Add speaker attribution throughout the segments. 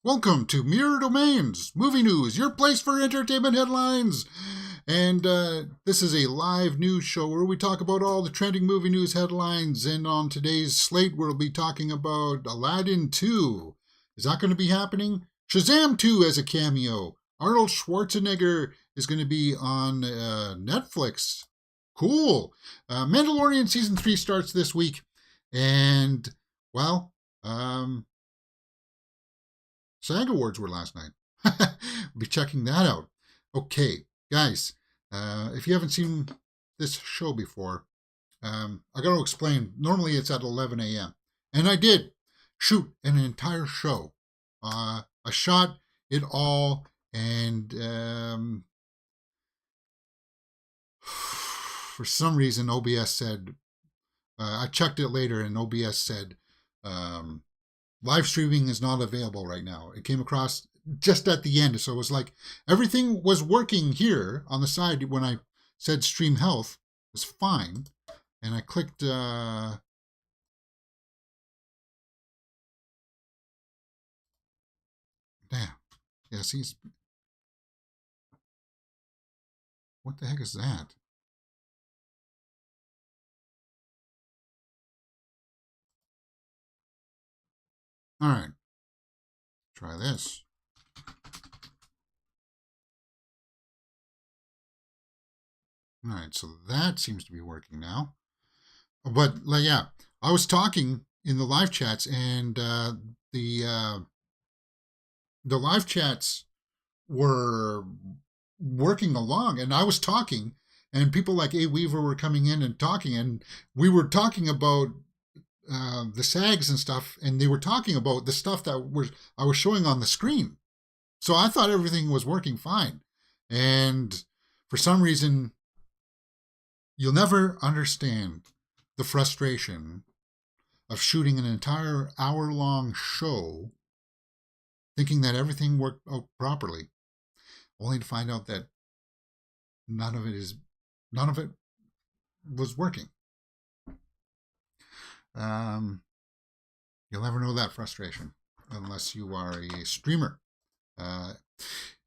Speaker 1: Welcome to Mirror Domains, movie news, your place for entertainment headlines. And this is a live news show where we talk about all the trending movie news headlines. And on today's slate, we'll be talking about Aladdin 2. Is that going to be happening? Shazam 2 as a cameo. Arnold Schwarzenegger is going to be on Netflix. Cool. Mandalorian Season 3 starts this week. And, well, SAG Awards were last night. We'll be checking that out. Okay, guys, if you haven't seen this show before, I got to explain. Normally it's at 11 a.m. And I did shoot an entire show. I shot it all, and for some reason OBS said, I checked it later, and OBS said, live streaming is not available right now. It came across just at the end. So it was like everything was working here on the side when I said stream health was fine. And I clicked damn. Yeah, see, what the heck is that? All right. Try this. All right, so that seems to be working now. But yeah, I was talking in the live chats, and the live chats were working along, and I was talking, and people like A. Weaver were coming in and talking, and we were talking about the SAGs and stuff, and they were talking about the stuff that I was showing on the screen. So I thought everything was working fine. And for some reason, you'll never understand the frustration of shooting an entire hour-long show thinking that everything worked out properly, only to find out that none of it was working. You'll never know that frustration unless you are a streamer.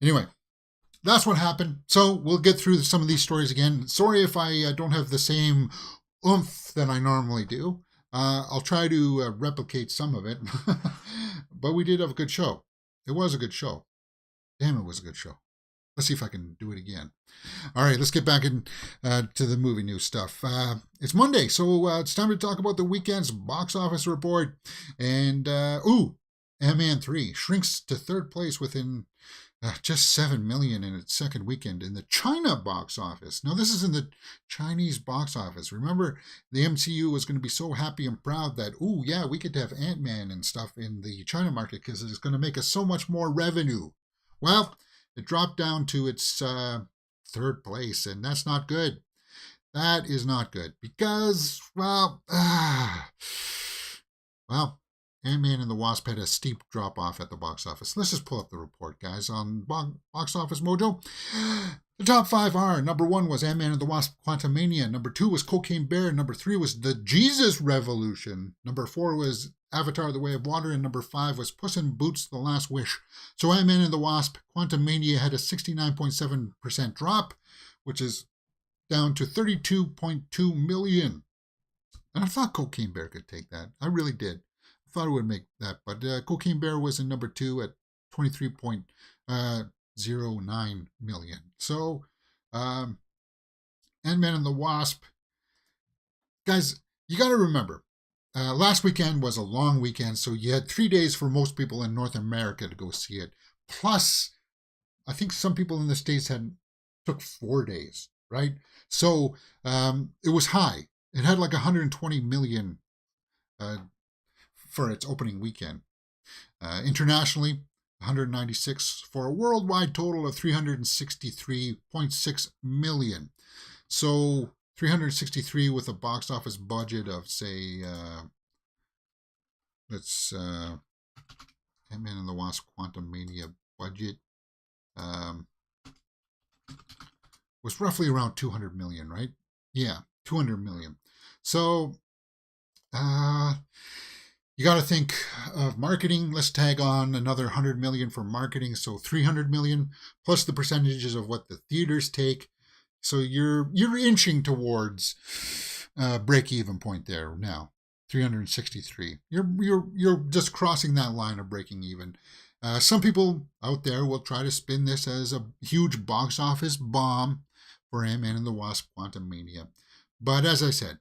Speaker 1: Anyway, that's what happened. So we'll get through some of these stories again. Sorry if I don't have the same oomph that I normally do. I'll try to replicate some of it. But we did have a good show. It was a good show. Damn, it was a good show. Let's see if I can do it again. All right, let's get back to the movie news stuff. It's Monday, so it's time to talk about the weekend's box office report. And, Ant-Man 3 shrinks to third place within just 7 million in its second weekend in the China box office. Now, this is in the Chinese box office. Remember, the MCU was going to be so happy and proud that, we get to have Ant-Man and stuff in the China market because it's going to make us so much more revenue. Well, it dropped down to its third place, and that's not good. That is not good because, Ant-Man and the Wasp had a steep drop-off at the box office. Let's just pull up the report, guys, on Box Office Mojo. The top 5 are, number 1 was Ant-Man and the Wasp Quantumania. Number 2 was Cocaine Bear. Number 3 was The Jesus Revolution. Number 4 was Avatar The Way of Water. And number 5 was Puss in Boots The Last Wish. So Ant-Man and the Wasp Quantumania had a 69.7% drop, which is down to 32.2 million. And I thought Cocaine Bear could take that. I really did. I thought it would make that. But Cocaine Bear was in number 2 at 23.09 million. So Ant-Man and the Wasp, guys, you got to remember, last weekend was a long weekend, so you had 3 days for most people in North America to go see it. Plus, I think some people in the States took 4 days, right? So it was high. It had like 120 million for its opening weekend. Internationally, 196 for a worldwide total of 363.6 million. So 363 with a box office budget of, say, Ant-Man and the Wasp Quantumania budget was roughly around 200 million, right? Yeah, 200 million. So You got to think of marketing. Let's tag on another 100 million for marketing, so 300 million plus the percentages of what the theaters take. So you're inching towards break even point there now. 363. You're just crossing that line of breaking even. Some people out there will try to spin this as a huge box office bomb for Ant-Man and the Wasp: Quantumania. But as I said,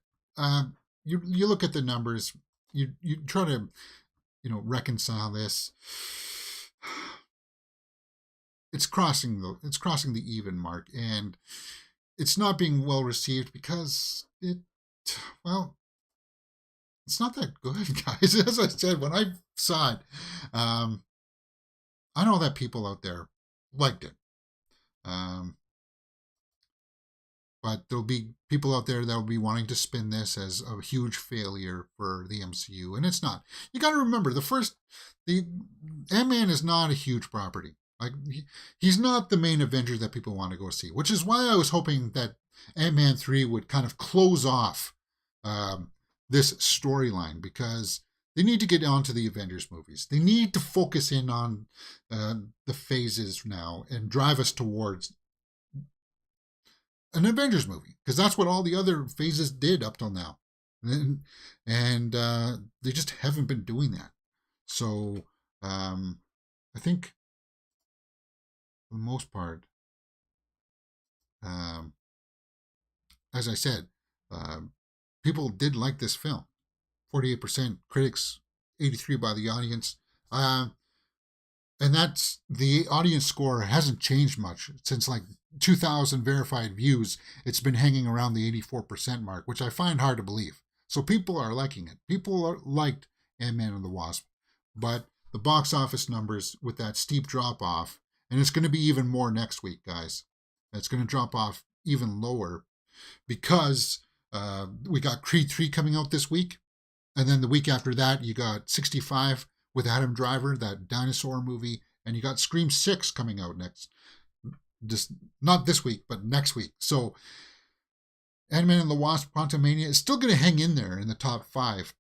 Speaker 1: you look at the numbers, you try to reconcile this. It's crossing the even mark, and it's not being well received because it's not that good, guys. As I said, when I saw it, I know that people out there liked it. But there'll be people out there that will be wanting to spin this as a huge failure for the MCU, and it's not. You got to remember, the Ant-Man is not a huge property. Like he's not the main Avenger that people want to go see, which is why I was hoping that Ant-Man 3 would kind of close off this storyline, because they need to get on to the Avengers movies. They need to focus in on the phases now and drive us towards an Avengers movie, because that's what all the other phases did up till now, and they just haven't been doing that. So I think for the most part, as I said, people did like this film. 48% critics, 83% by the audience. And that's the audience score hasn't changed much since like 2,000 verified views. It's been hanging around the 84% mark, which I find hard to believe. So people are liking it. People liked Ant-Man and the Wasp. But the box office numbers with that steep drop off, and it's going to be even more next week, guys. It's going to drop off even lower because we got Creed 3 coming out this week. And then the week after that, you got 65 with Adam Driver, that dinosaur movie, and you got Scream 6 coming out not this week, but next week. So Ant-Man and the Wasp: Quantumania is still going to hang in there in the top 5.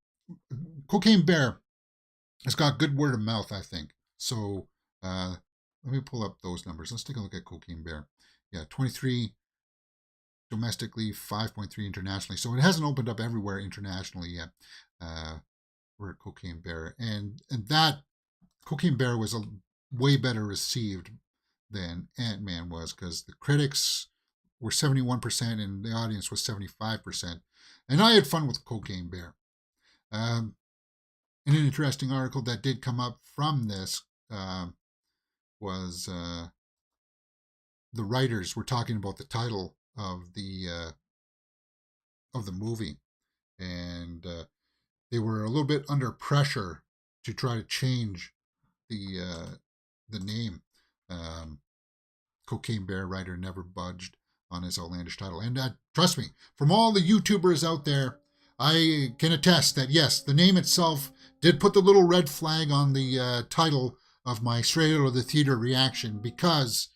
Speaker 1: Cocaine Bear has got good word of mouth, I think. So let me pull up those numbers. Let's take a look at Cocaine Bear. Yeah, 23 domestically, 5.3 internationally. So it hasn't opened up everywhere internationally yet. For Cocaine Bear, and that Cocaine Bear was a way better received than Ant-Man was, because the critics were 71% and the audience was 75%. And I had fun with Cocaine Bear. And an interesting article that did come up from this was the writers were talking about the title of the movie, and they were a little bit under pressure to try to change the name. Cocaine Bear writer never budged on his outlandish title. And trust me, from all the YouTubers out there, I can attest that yes, the name itself did put the little red flag on the title of my straight out of the theater reaction, because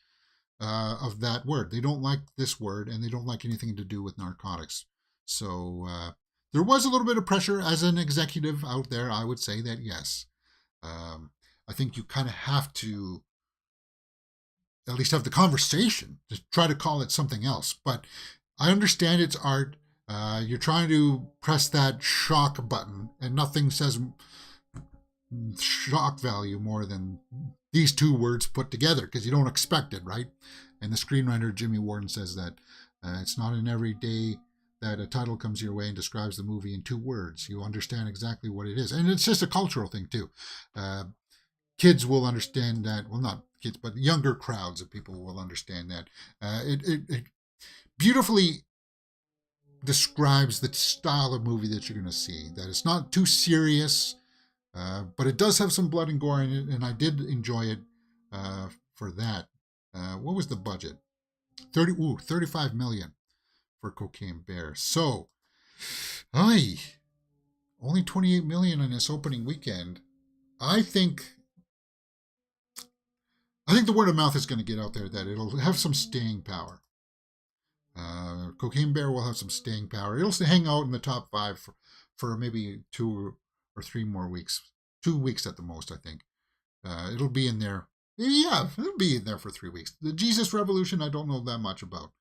Speaker 1: of that word. They don't like this word, and they don't like anything to do with narcotics. So there was a little bit of pressure as an executive out there. I would say that yes. I think you kind of have to at least have the conversation to try to call it something else. But I understand it's art. You're trying to press that shock button, and nothing says shock value more than these two words put together, because you don't expect it, right? And the screenwriter Jimmy Warden says that it's not in every day that a title comes your way and describes the movie in 2 words. You understand exactly what it is. And it's just a cultural thing, too. Kids will understand that. Well, not kids, but younger crowds of people will understand that. It beautifully describes the style of movie that you're going to see. That it's not too serious, but it does have some blood and gore in it, and I did enjoy it for that. What was the budget? 35 million for Cocaine Bear. So, only 28 million in this opening weekend. I think the word of mouth is going to get out there that it'll have some staying power. Cocaine Bear will have some staying power. It'll hang out in the top 5 for maybe 2 or 3 more weeks. 2 weeks at the most, I think. It'll be in there. Yeah, it'll be in there for 3 weeks. The Jesus Revolution, I don't know that much about.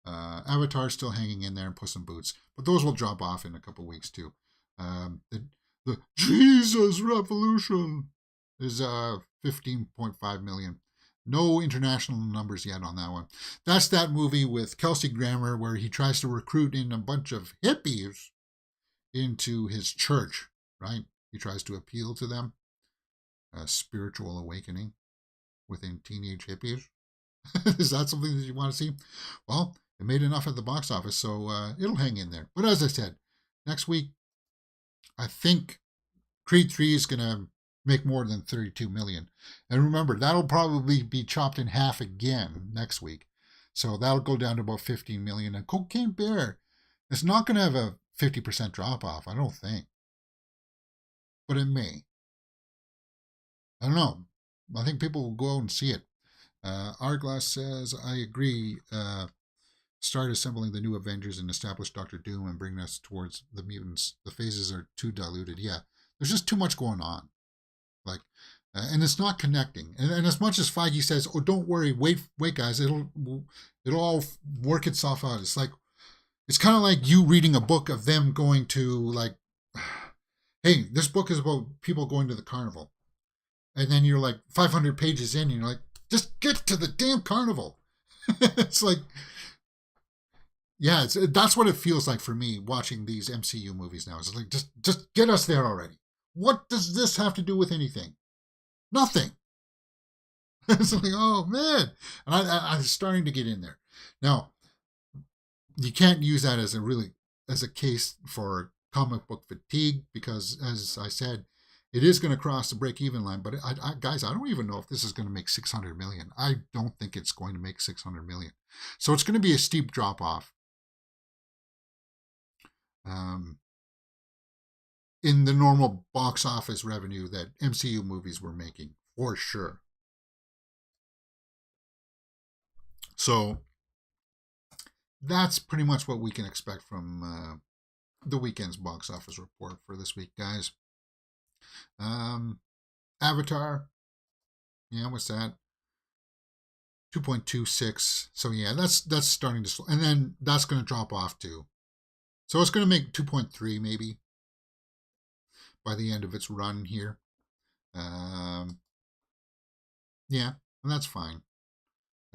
Speaker 1: Avatar's still hanging in there, and Puss in Boots, but those will drop off in a couple weeks too. The Jesus Revolution is 15.5 million. No international numbers yet on that one. That's that movie with Kelsey Grammer where he tries to recruit in a bunch of hippies into his church, right? He tries to appeal to them. A spiritual awakening within teenage hippies. Is that something that you want to see? Well, it made enough at the box office, so it'll hang in there. But as I said, next week, I think Creed 3 is going to make more than 32 million. And remember, that'll probably be chopped in half again next week. So that'll go down to about 15 million. And Cocaine Bear is not going to have a 50% drop off, I don't think. But it may. I don't know. I think people will go out and see it. Hourglass says, I agree. Start assembling the new Avengers and establish Doctor Doom and bring us towards the mutants. The phases are too diluted. Yeah, there's just too much going on. And it's not connecting. And as much as Feige says, "Oh, don't worry, wait, guys, it'll all work itself out." It's kind of like you reading a book of them going to hey, this book is about people going to the carnival, and then you're like 500 pages in, and you're like, just get to the damn carnival. It's like, yeah, that's what it feels like for me watching these MCU movies now. It's like, just get us there already. What does this have to do with anything? Nothing. It's like, oh man. And I'm starting to get in there. Now, you can't use that as a case for comic book fatigue, because as I said, it is going to cross the break-even line. But guys, I don't even know if this is going to make 600 million. I don't think it's going to make 600 million. So it's going to be a steep drop-off. In the normal box office revenue that MCU movies were making, for sure. So that's pretty much what we can expect from the weekend's box office report for this week, guys. Avatar, yeah, what's that? 2.26. So yeah, that's starting to slow, and then that's going to drop off too. So it's going to make 2.3 maybe by the end of its run here. Yeah, and that's fine.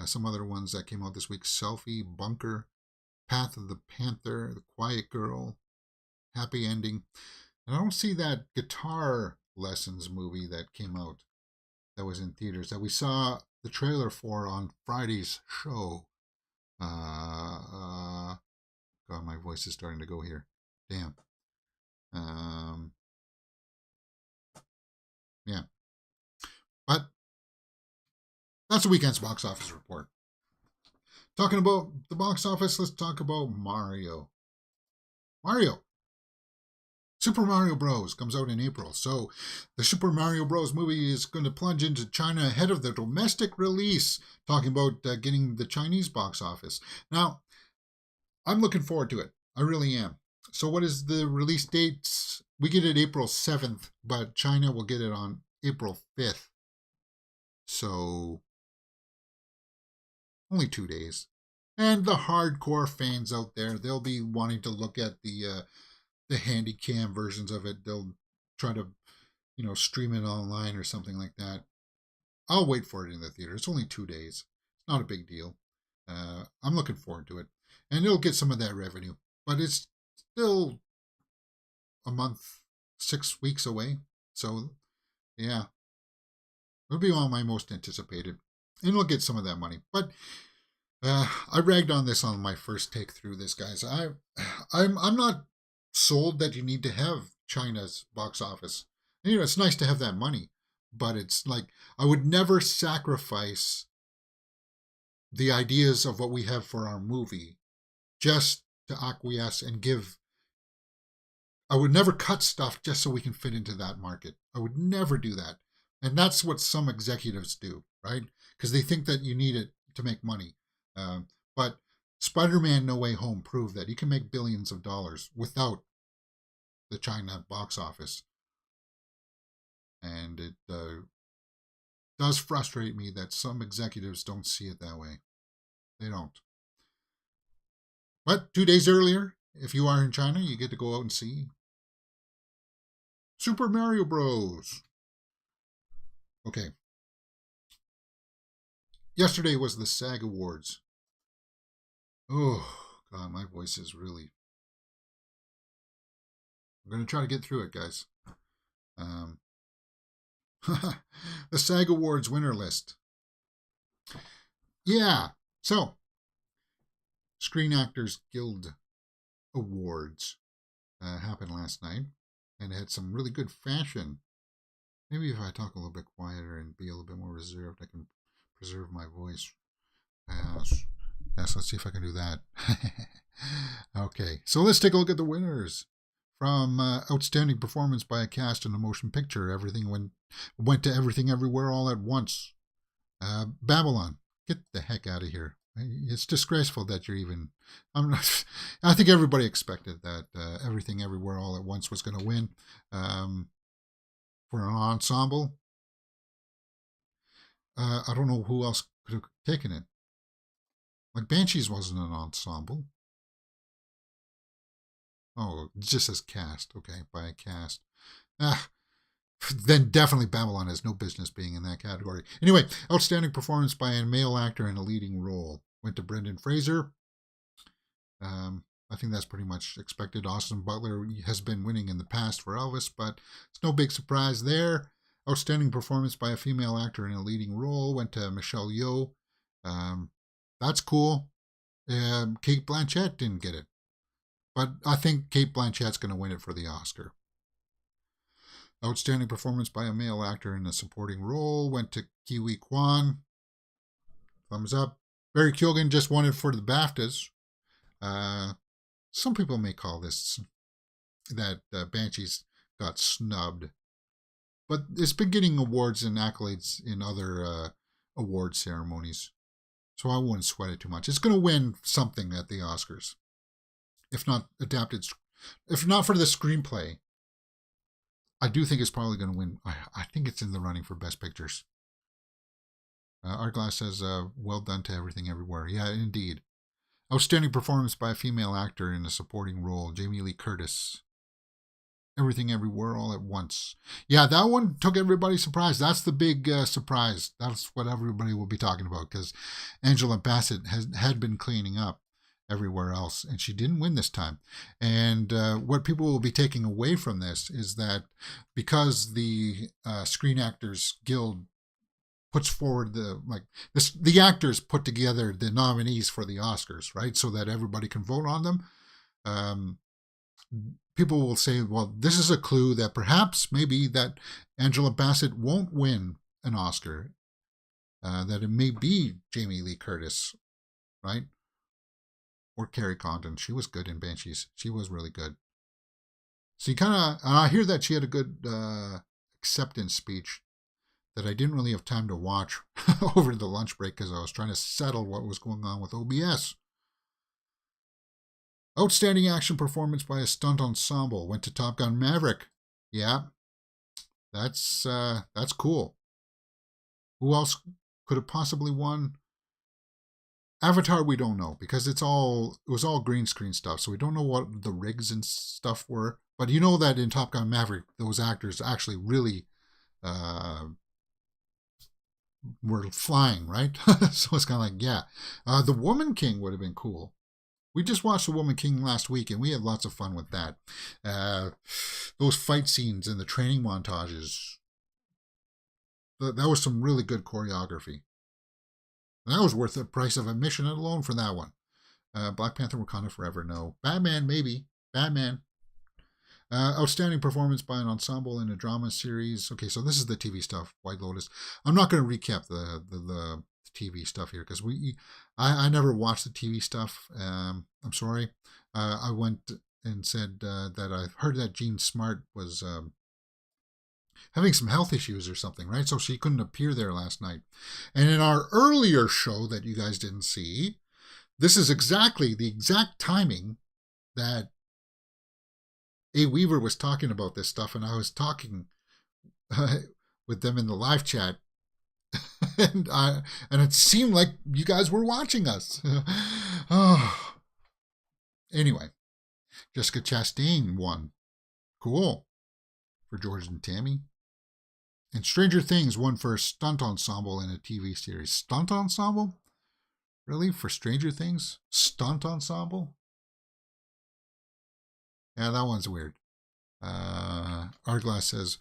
Speaker 1: Some other ones that came out this week: Selfie, Bunker, Path of the Panther, The Quiet Girl, Happy Ending. And I don't see that Guitar Lessons movie that came out that was in theaters that we saw the trailer for on Friday's show. God, my voice is starting to go here. Damn. Yeah. But that's the weekend's box office report. Talking about the box office, let's talk about Mario. Super Mario Bros. Comes out in April. So the Super Mario Bros. Movie is going to plunge into China ahead of the domestic release. Talking about getting the Chinese box office. Now, I'm looking forward to it. I really am. So what is the release date? We get it April 7th, but China will get it on April 5th. So only 2 days. And the hardcore fans out there, they'll be wanting to look at the handy cam versions of it. They'll try to, stream it online or something like that. I'll wait for it in the theater. It's only 2 days. It's not a big deal. I'm looking forward to it. And it'll get some of that revenue. But it's still a month, 6 weeks away. So, yeah. It'll be one of my most anticipated. And it'll get some of that money. But I ragged on this on my first take through this, guys. I'm not sold that you need to have China's box office. It's nice to have that money, but it's like I would never sacrifice the ideas of what we have for our movie just to acquiesce and give. I would never cut stuff just so we can fit into that market. I would never do that. And that's what some executives do, right? Because they think that you need it to make money. But Spider-Man No Way Home proved that you can make billions of dollars without the China box office. And it does frustrate me that some executives don't see it that way. They don't. But 2 days earlier, if you are in China, you get to go out and see Super Mario Bros. Okay. Yesterday was the SAG Awards. Oh, God, my voice is really... I'm going to try to get through it, guys. The SAG Awards winner list. Yeah. So, Screen Actors Guild Awards happened last night, and had some really good fashion. Maybe if I talk a little bit quieter and be a little bit more reserved, I can preserve my voice. Yes, let's see if I can do that. Okay, so let's take a look at the winners. From Outstanding Performance by a Cast in a Motion Picture, everything went to Everything Everywhere All at Once. Babylon, get the heck out of here. It's disgraceful that you're even... I think everybody expected that Everything Everywhere All at Once was going to win. For an ensemble, I don't know who else could have taken it. Like Banshees wasn't an ensemble. Oh, it just says cast. Okay, by a cast. Then definitely Babylon has no business being in that category. Anyway, Outstanding Performance by a Male Actor in a Leading Role went to Brendan Fraser. I think that's pretty much expected. Austin Butler has been winning in the past for Elvis, but it's no big surprise there. Outstanding Performance by a Female Actor in a Leading Role went to Michelle Yeoh. That's cool. Kate Blanchett didn't get it, but I think Kate Blanchett's going to win it for the Oscar. Outstanding Performance by a Male Actor in a Supporting Role went to Kiwi Kwan. Thumbs up. Barry Keoghan just won it for the BAFTAs. Some people may call this that Banshees got snubbed, but it's been getting awards and accolades in other award ceremonies, so I wouldn't sweat it too much. It's going to win something at the Oscars, if not adapted, if not for the screenplay. I do think it's probably going to win. I think it's in the running for Best Pictures. Art Glass says, well done to Everything Everywhere. Yeah, indeed. Outstanding Performance by a Female Actor in a Supporting Role, Jamie Lee Curtis. Everything Everywhere All at Once. Yeah, that one took everybody surprised. That's the big surprise. That's what everybody will be talking about, because Angela Bassett had been cleaning up everywhere else, and she didn't win this time. And what people will be taking away from this is that because the Screen Actors Guild puts forward the actors put together the nominees for the Oscars, right? So that everybody can vote on them. People will say, well, this is a clue that perhaps maybe that Angela Bassett won't win an Oscar. That it may be Jamie Lee Curtis, right? Or Carrie Condon. She was good in Banshees. She was really good. So you kind of, I hear that she had a good acceptance speech that I didn't really have time to watch over the lunch break because I was trying to settle what was going on with OBS. Outstanding Action Performance by a Stunt Ensemble went to Top Gun Maverick. Yeah, that's cool. Who else could have possibly won? Avatar, we don't know, because it was all green screen stuff, so we don't know what the rigs and stuff were. But you know that in Top Gun Maverick, those actors actually really were flying, right? So it's kind of like, yeah. The Woman King would have been cool. We just watched The Woman King last week, and we had lots of fun with that. Those fight scenes and the training montages, that was some really good choreography. And that was worth the price of admission alone for that one. Black Panther Wakanda Forever, no. Batman, maybe. Batman. Outstanding Performance by an Ensemble in a Drama Series. Okay, so this is the TV stuff, White Lotus. I'm not going to recap the TV stuff here because I never watched the TV stuff. I'm sorry. I went and said that I heard that Jean Smart was having some health issues or something, right? So she couldn't appear there last night. And in our earlier show that you guys didn't see, this is exactly the exact timing that A. Weaver was talking about this stuff, and I was talking with them in the live chat. And it seemed like you guys were watching us. Oh. Anyway, Jessica Chastain won. Cool. For George and Tammy. And Stranger Things won for stunt ensemble in a TV series. Stunt ensemble? Really? For Stranger Things? Stunt ensemble? Yeah, that one's weird. Artglass says,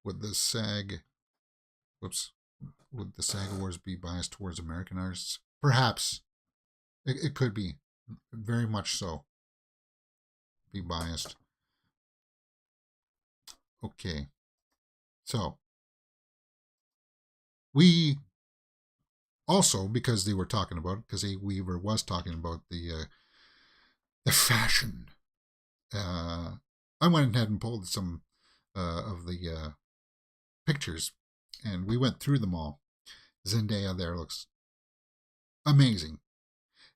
Speaker 1: would the SAG Awards be biased towards American artists? Perhaps. It could be. Very much so. Be biased. Okay. So, we also, because they were talking about, because A. Weaver was talking about the fashion, I went ahead and pulled some of the pictures, and we went through them all. Zendaya there looks amazing.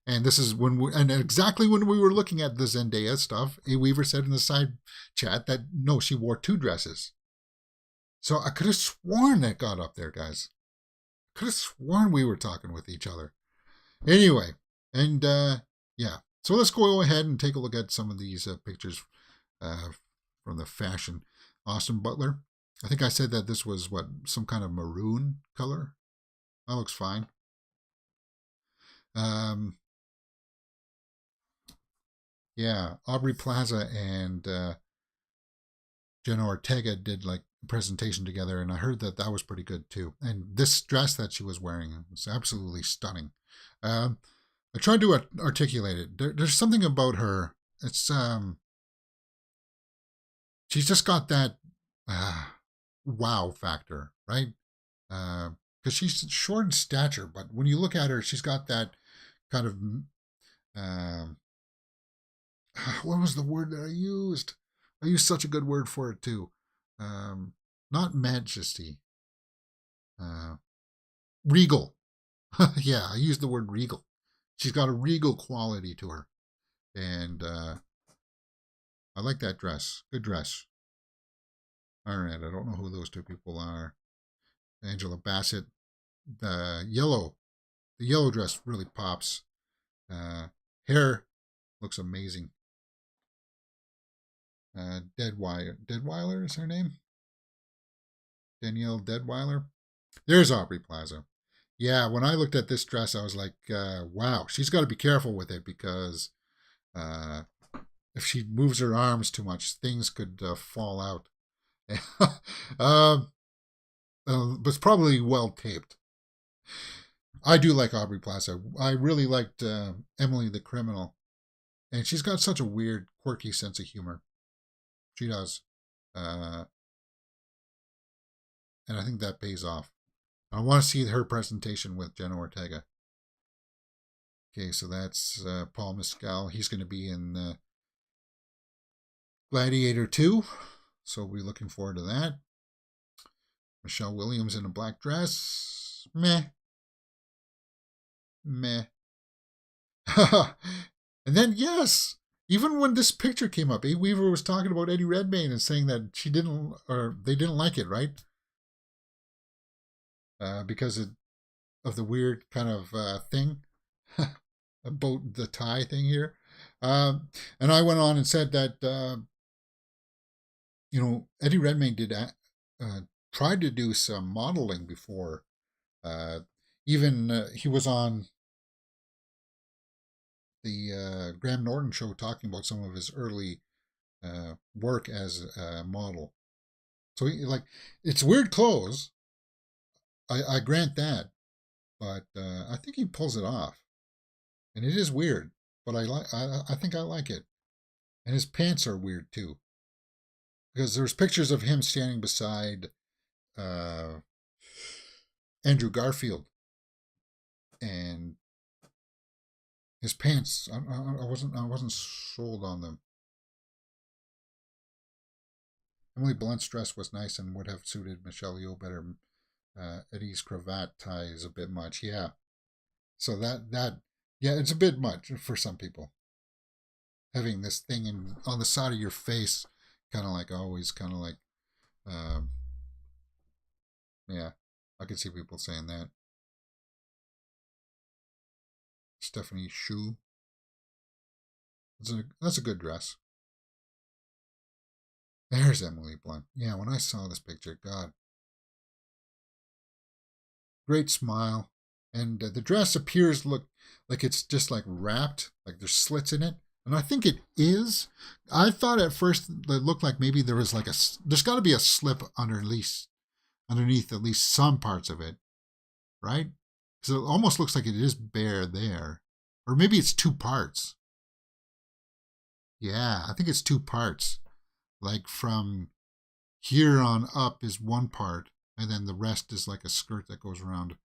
Speaker 1: And this is and exactly when we were looking at the Zendaya stuff, A. Weaver said in the side chat that no, she wore 2 dresses. So I could have sworn that got up there, guys. Could have sworn we were talking with each other. Anyway, and yeah. So let's go ahead and take a look at some of these pictures from the fashion. Austin Butler. I think I said that this was some kind of maroon color. That looks fine. Yeah, Aubrey Plaza and Jenna Ortega did like a presentation together, and I heard that was pretty good too. And this dress that she was wearing was absolutely stunning. I tried to articulate it. There's something about her. It's she's just got that wow factor, right? Because she's short in stature, but when you look at her, she's got that kind of what was the word that I used? I used such a good word for it too. Not majesty. Regal. Yeah, I used the word regal. She's got a regal quality to her. And I like that dress. Good dress. All right, I don't know who those 2 people are. Angela Bassett. The yellow dress really pops. Hair looks amazing. Deadweiler is her name? Danielle Deadweiler. There's Aubrey Plaza. Yeah, when I looked at this dress, I was like, wow, she's got to be careful with it because if she moves her arms too much, things could fall out. But it's probably well taped. I do like Aubrey Plaza. I really liked Emily the Criminal. And she's got such a weird, quirky sense of humor. She does. And I think that pays off. I want to see her presentation with Jenna Ortega. Okay, so that's Paul Mescal. He's going to be in Gladiator 2. So we're looking forward to that. Michelle Williams in a black dress. Meh. And then, yes, even when this picture came up, A. Weaver was talking about Eddie Redmayne and saying that they didn't like it, right? Because of the weird kind of thing about the tie thing here. And I went on and said that, Eddie Redmayne tried to do some modeling before. Even he was on the Graham Norton show talking about some of his early work as a model. So it's weird clothes. I grant that, but I think he pulls it off, and it is weird. But I think I like it, and his pants are weird too, because there's pictures of him standing beside Andrew Garfield, and his pants. I wasn't sold on them. Emily Blunt's dress was nice and would have suited Michelle Yeoh better. Eddie's cravat tie is a bit much, yeah. So yeah, it's a bit much for some people. Having this thing on the side of your face, kind of like always, kind of like Yeah, I can see people saying that. Stephanie Shu. That's a good dress. There's Emily Blunt. Yeah, when I saw this picture, God. Great smile. And the dress appears look like it's just like wrapped, like there's slits in it. And I think it is. I thought at first it looked like maybe there was like there's got to be a slip underneath at least some parts of it, right? Because it almost looks like it is bare there. Or maybe it's two parts. Yeah, I think it's two parts. Like from here on up is one part, and then the rest is like a skirt that goes around.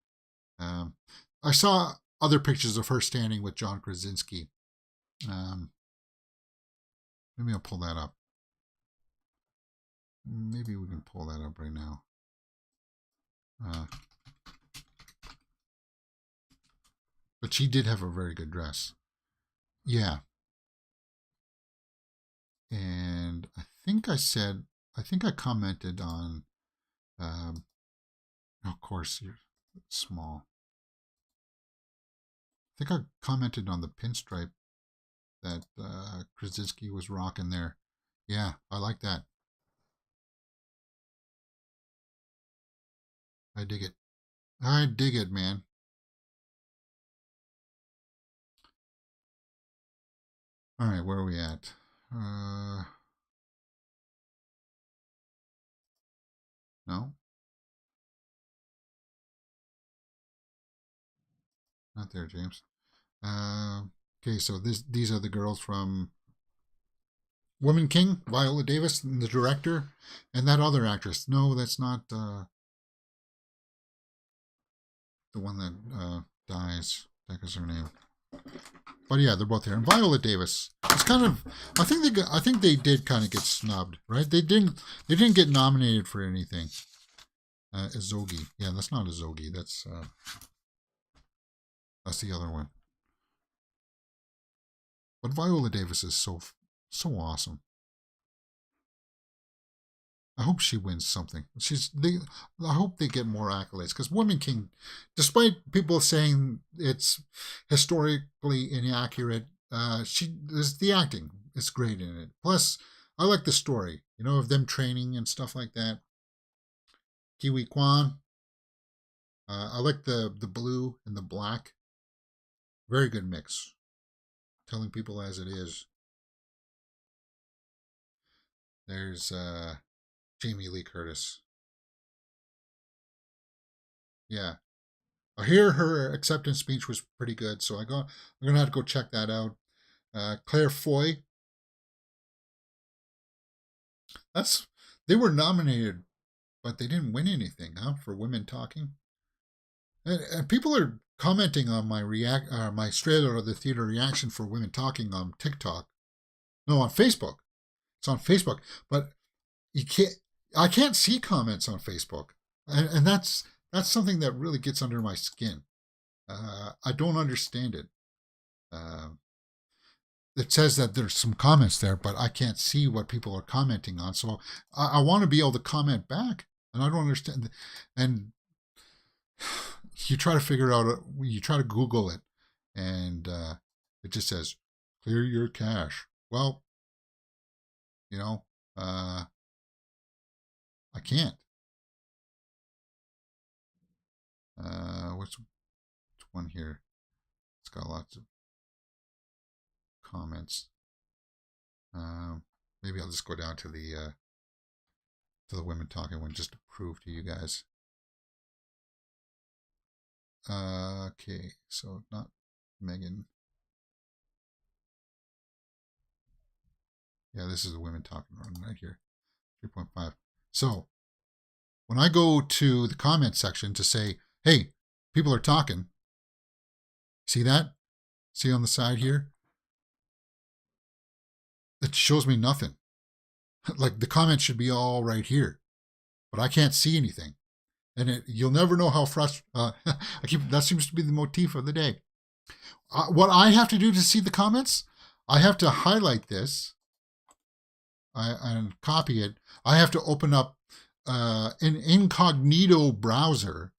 Speaker 1: I saw other pictures of her standing with John Krasinski. Maybe I'll pull that up. Maybe we can pull that up right now. But she did have a very good dress. Yeah. And I think I commented on, of course, you're small. I think I commented on the pinstripe that Krasinski was rocking there. Yeah, I like that. I dig it. I dig it, man. All right, where are we at? No, not there, James. Okay, so these are the girls from Woman King, Viola Davis, the director, and that other actress. No, that's not the one that dies. That is her name. But yeah, they're both here. And Viola Davis. It's kind of. I think they did kind of get snubbed, right? They didn't get nominated for anything. Azogi. Yeah, that's not Azogi. That's the other one. But Viola Davis is so awesome. I hope she wins something. I hope they get more accolades because Woman King, despite people saying it's historically inaccurate, the acting is great in it. Plus, I like the story, of them training and stuff like that. Kiwi Kwan. I like the blue and the black. Very good mix. Telling people as it is. There's Jamie Lee Curtis. Yeah. I hear her acceptance speech was pretty good, so I'm gonna have to go check that out. Claire Foy. They were nominated, but they didn't win anything, huh? For Women Talking. And people are commenting on my trailer of the theater reaction for Women Talking on TikTok. No, on Facebook. It's on Facebook, but I can't see comments on Facebook, and that's something that really gets under my skin. I don't understand it. It says that there's some comments there, but I can't see what people are commenting on. So I want to be able to comment back, and I don't understand. And you try to figure out, you try to Google it, and it just says, clear your cache. Well, I can't. Which one here? It's got lots of comments. Maybe I'll just go down to the Women Talking one just to prove to you guys. Okay, so not Megan. Yeah, this is the Women Talking one right here. 3.5. So when I go to the comment section to say, hey, people are talking, see that? See on the side here? It shows me nothing. Like the comments should be all right here, but I can't see anything. And you'll never know how frustrated. That seems to be the motif of the day. What I have to do to see the comments, I have to highlight this and copy it. I have to open up an incognito browser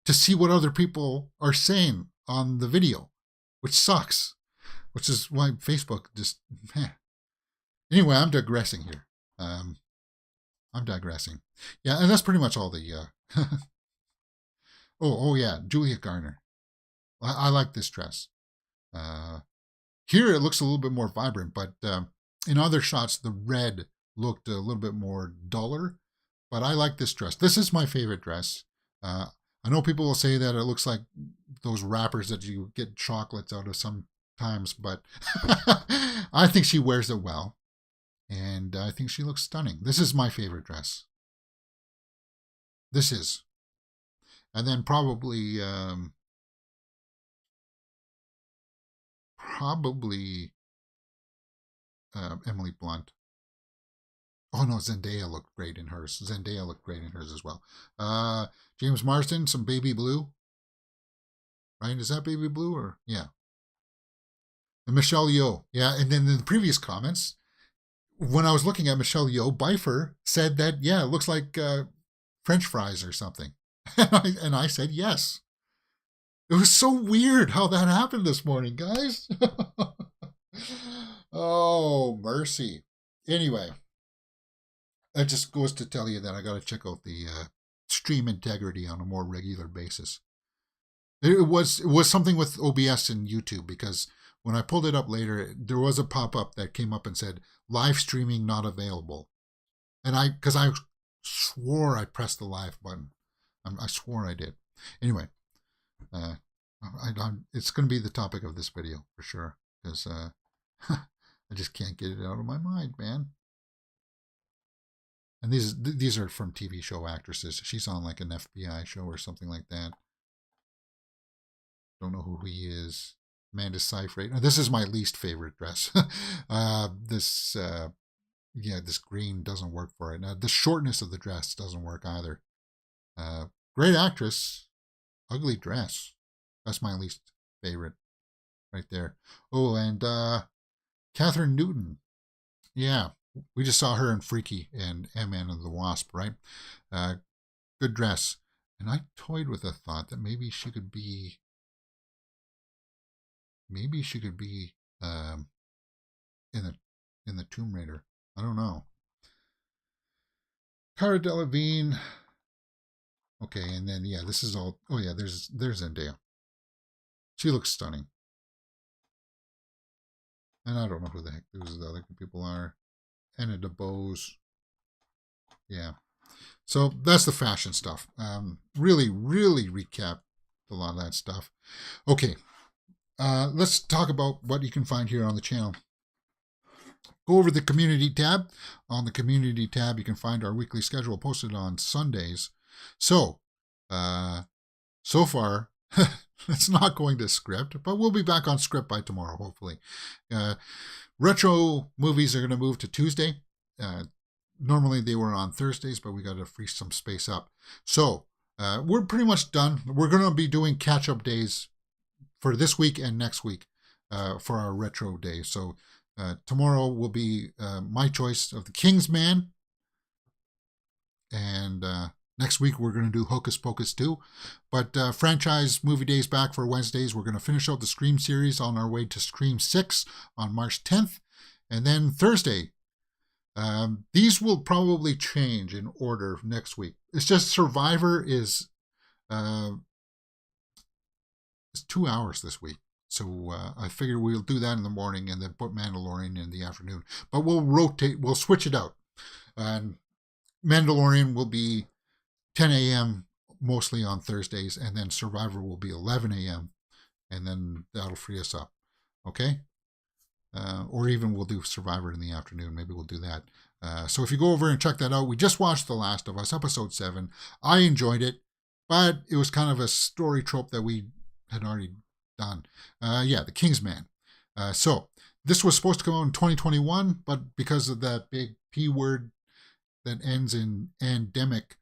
Speaker 1: to see what other people are saying on the video, which sucks, which is why Facebook just, Anyway, I'm digressing here. I'm digressing. Yeah, and that's pretty much all the, oh yeah, Julia Garner. I like this dress. Here it looks a little bit more vibrant, but in other shots, the red looked a little bit more duller. But I like this dress. This is my favorite dress. I know people will say that it looks like those wrappers that you get chocolates out of sometimes, but I think she wears it well. And I think she looks stunning. This is my favorite dress. This is. And then probably Emily Blunt. Oh no, Zendaya looked great in hers. Zendaya looked great in hers as well. James Marsden, some baby blue. Right? Is that baby blue or yeah? And Michelle Yeoh. Yeah, and then in the previous comments, when I was looking at Michelle Yeoh, Bifer said that, yeah, it looks like French fries or something. And I said yes. It was so weird how that happened this morning, guys. Oh, mercy. Anyway, that just goes to tell you that I got to check out the stream integrity on a more regular basis. It was something with OBS and YouTube, because when I pulled it up later, there was a pop-up that came up and said, live streaming not available. And because I swore I pressed the live button. I swore I did. Anyway, it's going to be the topic of this video for sure, because I just can't get it out of my mind, man. And these are from TV show actresses. She's on like an FBI show or something like that. Don't know who he is. Amanda Seyfried. Now, this is my least favorite dress. This green doesn't work for it. Now, the shortness of the dress doesn't work either. Great actress, ugly dress. That's my least favorite right there. Oh, and Catherine Newton. Yeah, we just saw her in Freaky and Ant-Man and the Wasp, right? Good dress. And I toyed with the thought that maybe she could be in the Tomb Raider. I don't know. Cara Delevingne. Okay, and then yeah, this is all. Oh yeah, there's Zendaya. She looks stunning. And I don't know who the heck those other people are. Anna DeBose. Yeah. So that's the fashion stuff. Really recap a lot of that stuff. Okay. Let's talk about what you can find here on the channel. Go over the community tab. On the community tab, you can find our weekly schedule posted on Sundays. So far, it's not going to script, but we'll be back on script by tomorrow, hopefully. Retro movies are going to move to Tuesday. Normally they were on Thursdays, but we got to free some space up. So we're pretty much done. We're going to be doing catch-up days for this week and next week for our retro days. So tomorrow will be my choice of The King's Man. And next week we're going to do Hocus Pocus 2. But franchise movie days back for Wednesdays. We're going to finish out the Scream series on our way to Scream 6 on March 10th. And then Thursday, these will probably change in order next week. It's just Survivor is 2 hours this week. So I figure we'll do that in the morning and then put Mandalorian in the afternoon. But we'll switch it out. And Mandalorian will be 10 a.m. mostly on Thursdays, and then Survivor will be 11 a.m. and then that'll free us up. Okay? Or even we'll do Survivor in the afternoon. Maybe we'll do that. So if you go over and check that out, we just watched The Last of Us, episode 7. I enjoyed it, but it was kind of a story trope that we had already done. The King's Man. So this was supposed to come out in 2021, but because of that big P word that ends in endemic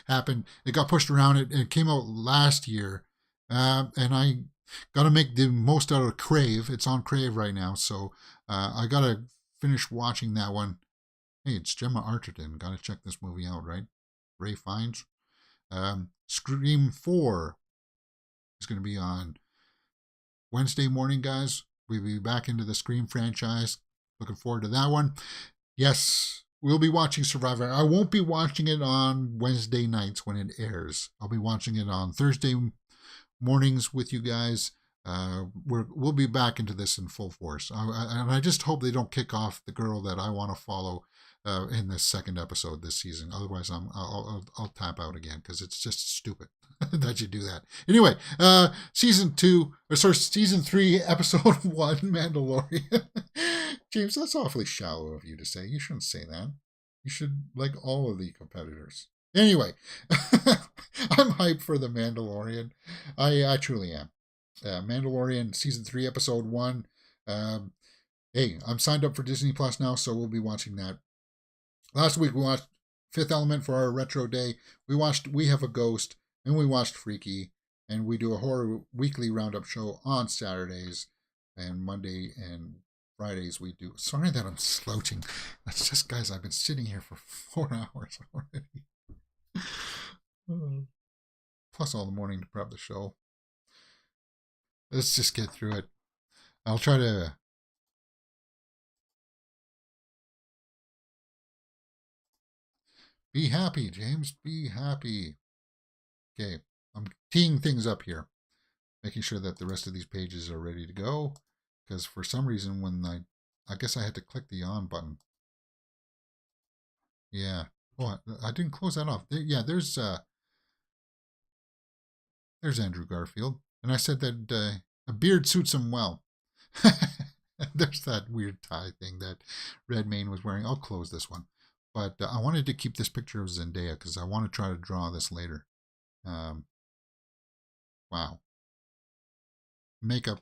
Speaker 1: happened, it got pushed around. It came out last year, and I got to make the most out of Crave. It's on Crave right now, so I got to finish watching that one Hey, it's Gemma Arterton. Gotta check this movie out, right? Ray Fiennes. Scream 4 is going to be on Wednesday morning, guys. We'll be back into the Scream franchise. Looking forward to that one. Yes, we'll be watching Survivor. I won't be watching it on Wednesday nights when it airs. I'll be watching it on Thursday mornings with you guys. We'll be back into this in full force. And I just hope they don't kick off the girl that I want to follow in this second episode this season. Otherwise, I'll tap out again because it's just stupid that you do that. Anyway, season 3, episode 1, Mandalorian. James, that's awfully shallow of you to say. You shouldn't say that. You should like all of the competitors. Anyway, I'm hyped for the Mandalorian. I truly am. Mandalorian season 3, episode 1. Hey, I'm signed up for Disney Plus now, so we'll be watching that. Last week we watched Fifth Element for our retro day. We watched We Have a Ghost, and we watched Freaky, and we do a horror weekly roundup show on Saturdays, and Monday and Fridays we do. Sorry that I'm slouching. That's just, guys, I've been sitting here for 4 hours already. Plus all the morning to prep the show. Let's just get through it. I'll try to... Be happy, James. Be happy. Okay, I'm teeing things up here. Making sure that the rest of these pages are ready to go. Because for some reason, when I guess I had to click the on button. Yeah. Oh, I didn't close that off. Yeah, there's Andrew Garfield. And I said that a beard suits him well. There's that weird tie thing that Redmayne was wearing. I'll close this one. But I wanted to keep this picture of Zendaya because I want to try to draw this later. Wow. Makeup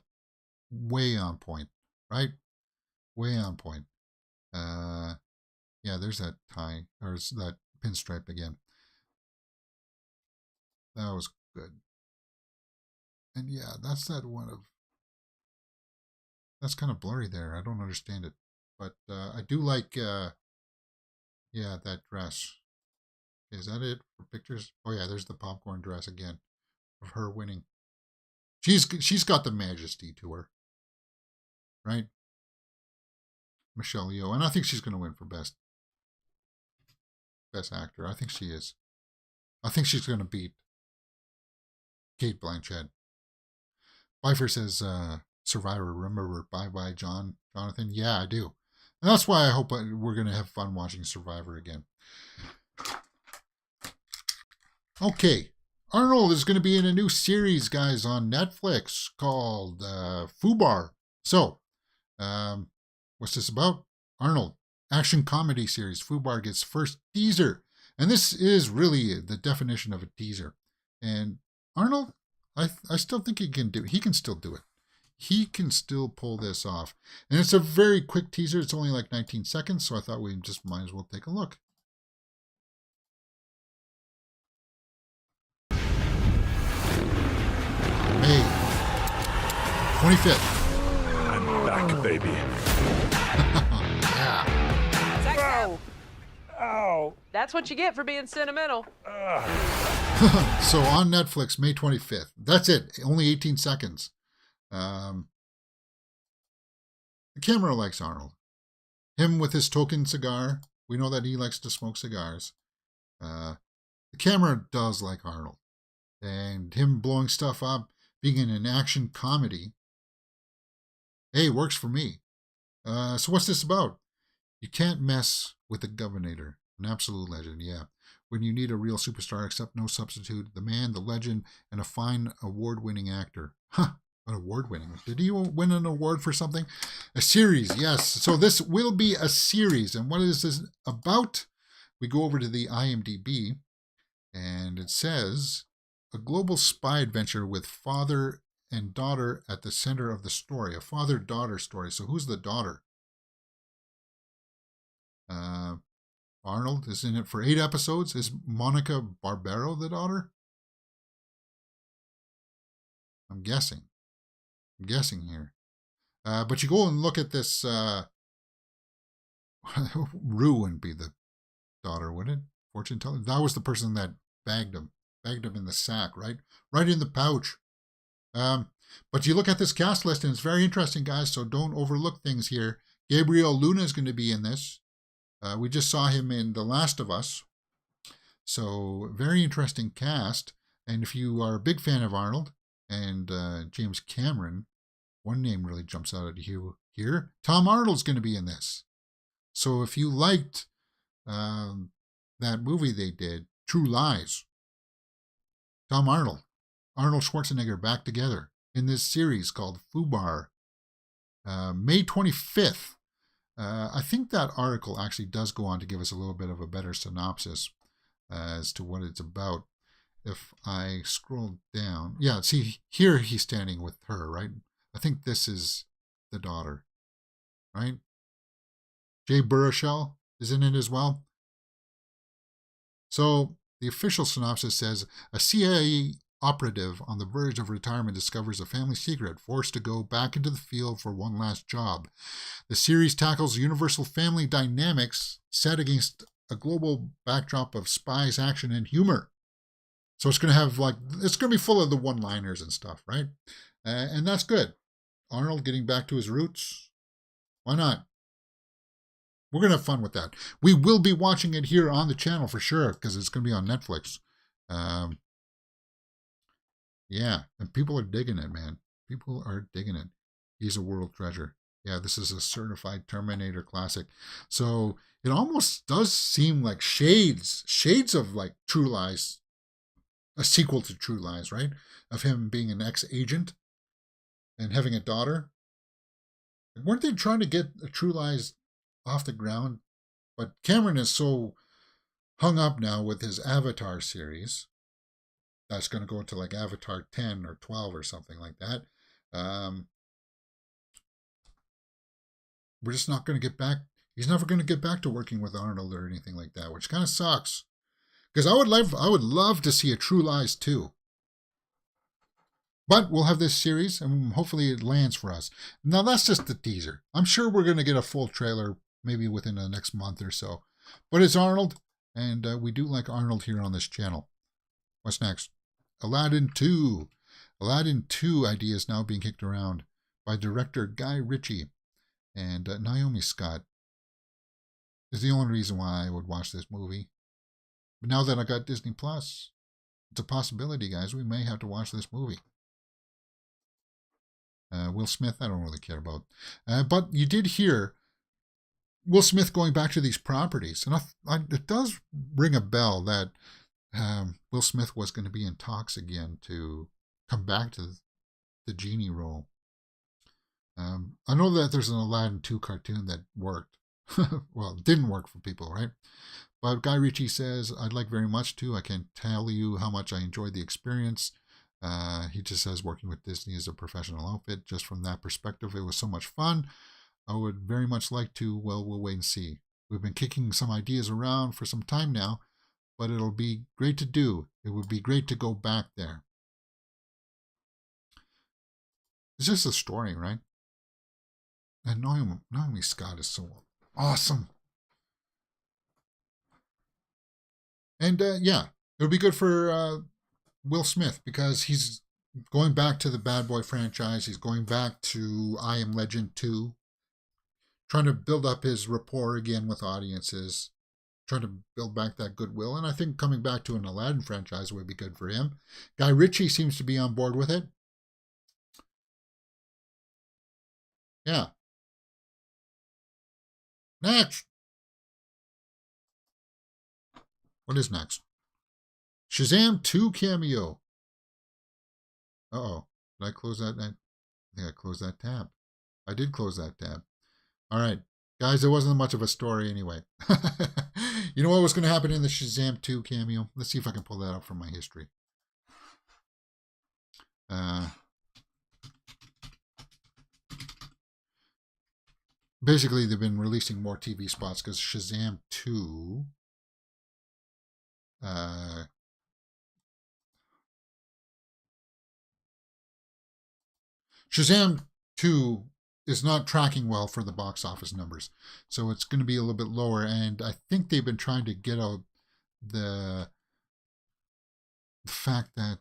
Speaker 1: way on point, right? Way on point. Yeah, there's that tie, or that pinstripe again. That was good. And yeah, that's that one of... That's kind of blurry there. I don't understand it. But I do like... yeah, that dress. Is that it for pictures? Oh yeah, there's the popcorn dress again of her winning. She's got the majesty to her, right? Michelle Yeoh, and I think she's going to win for best actor. I think she is. I think she's going to beat Kate Blanchett. Pfeiffer says, Survivor, remember Bye Bye Jonathan? Yeah, I do. And that's why I hope we're going to have fun watching Survivor again. Okay. Arnold is going to be in a new series, guys, on Netflix called Fubar. So, what's this about? Arnold, action comedy series. Fubar gets first teaser. And this is really the definition of a teaser. And Arnold, I still think he can do it. He can still do it. He can still pull this off. And it's a very quick teaser. It's only like 19 seconds, so I thought we just might as well take a look. May 25th.
Speaker 2: I'm back, baby.
Speaker 1: Yeah.
Speaker 2: Ow! Ow!
Speaker 3: That's what you get for being sentimental.
Speaker 1: So on Netflix, May 25th. That's it. Only 18 seconds. The camera likes Arnold. Him with his token cigar. We know that he likes to smoke cigars. The camera does like Arnold. And him blowing stuff up, being in an action comedy. Hey, works for me. So what's this about? You can't mess with the Governor. An absolute legend, yeah. When you need a real superstar, except no substitute. The man, the legend, and a fine award-winning actor. Huh. An award-winning. Did he win an award for something? A series, yes. So this will be a series. And what is this about? We go over to the IMDb, and it says, a global spy adventure with father and daughter at the center of the story. A father-daughter story. So who's the daughter? Arnold is in it for 8 episodes. Is Monica Barbaro the daughter? I'm guessing here. But you go and look at this Rue wouldn't be the daughter, would it? Fortune teller. That was the person that bagged him in the sack, right? Right in the pouch. But you look at this cast list and it's very interesting, guys. So don't overlook things here. Gabriel Luna is going to be in this. We just saw him in The Last of Us. So very interesting cast. And if you are a big fan of Arnold and James Cameron, one name really jumps out at you here. Tom Arnold's going to be in this. So if you liked that movie they did, True Lies, Tom Arnold, Arnold Schwarzenegger back together in this series called Fubar. May 25th. I think that article actually does go on to give us a little bit of a better synopsis as to what it's about. If I scroll down, yeah, see, here he's standing with her, right? I think this is the daughter, right? Jay Baruchel is in it as well. So the official synopsis says, a CIA operative on the verge of retirement discovers a family secret, forced to go back into the field for one last job. The series tackles universal family dynamics set against a global backdrop of spies, action, and humor. So it's going to have it's going to be full of the one-liners and stuff, right? And that's good. Arnold getting back to his roots. Why not? We're going to have fun with that. We will be watching it here on the channel for sure because it's going to be on Netflix. Yeah, and people are digging it, man. People are digging it. He's a world treasure. Yeah, this is a certified Terminator classic. So it almost does seem like shades of like True Lies, a sequel to True Lies, right? Of him being an ex-agent and having a daughter. Weren't they trying to get a True Lies off the ground? But Cameron is so hung up now with his Avatar series. That's going to go into like Avatar 10 or 12 or something like that. We're just not going to get back. He's never going to get back to working with Arnold or anything like that, which kind of sucks. Because I would love to see a True Lies 2. But we'll have this series, and hopefully it lands for us. Now, that's just the teaser. I'm sure we're going to get a full trailer maybe within the next month or so. But it's Arnold, and we do like Arnold here on this channel. What's next? Aladdin 2. Aladdin 2 idea is now being kicked around by director Guy Ritchie. And Naomi Scott is the only reason why I would watch this movie. But now that I got Disney Plus, it's a possibility, guys. We may have to watch this movie. Will Smith, I don't really care about. But you did hear Will Smith going back to these properties. And it does ring a bell that Will Smith was going to be in talks again to come back to the genie role. I know that there's an Aladdin 2 cartoon that worked. Well, it didn't work for people, right? But Guy Ritchie says, I'd like very much to. I can't tell you how much I enjoyed the experience. He just says working with Disney as a professional outfit. Just from that perspective, it was so much fun. I would very much like to. Well, we'll wait and see. We've been kicking some ideas around for some time now, but it'll be great to do. It would be great to go back there. It's just a story, right? And Naomi Scott is so awesome. And yeah, it would be good for Will Smith because he's going back to the Bad Boy franchise. He's going back to I Am Legend 2, trying to build up his rapport again with audiences, trying to build back that goodwill. And I think coming back to an Aladdin franchise would be good for him. Guy Ritchie seems to be on board with it. Yeah. Next. What is next? Shazam 2 Cameo. Uh-oh. Did I close that? I think I closed that tab. I did close that tab. All right. Guys, there wasn't much of a story anyway. You know what was going to happen in the Shazam 2 Cameo? Let's see if I can pull that up from my history. Basically, they've been releasing more TV spots because Shazam 2... Shazam 2 is not tracking well for the box office numbers. So it's going to be a little bit lower. And I think they've been trying to get out the fact that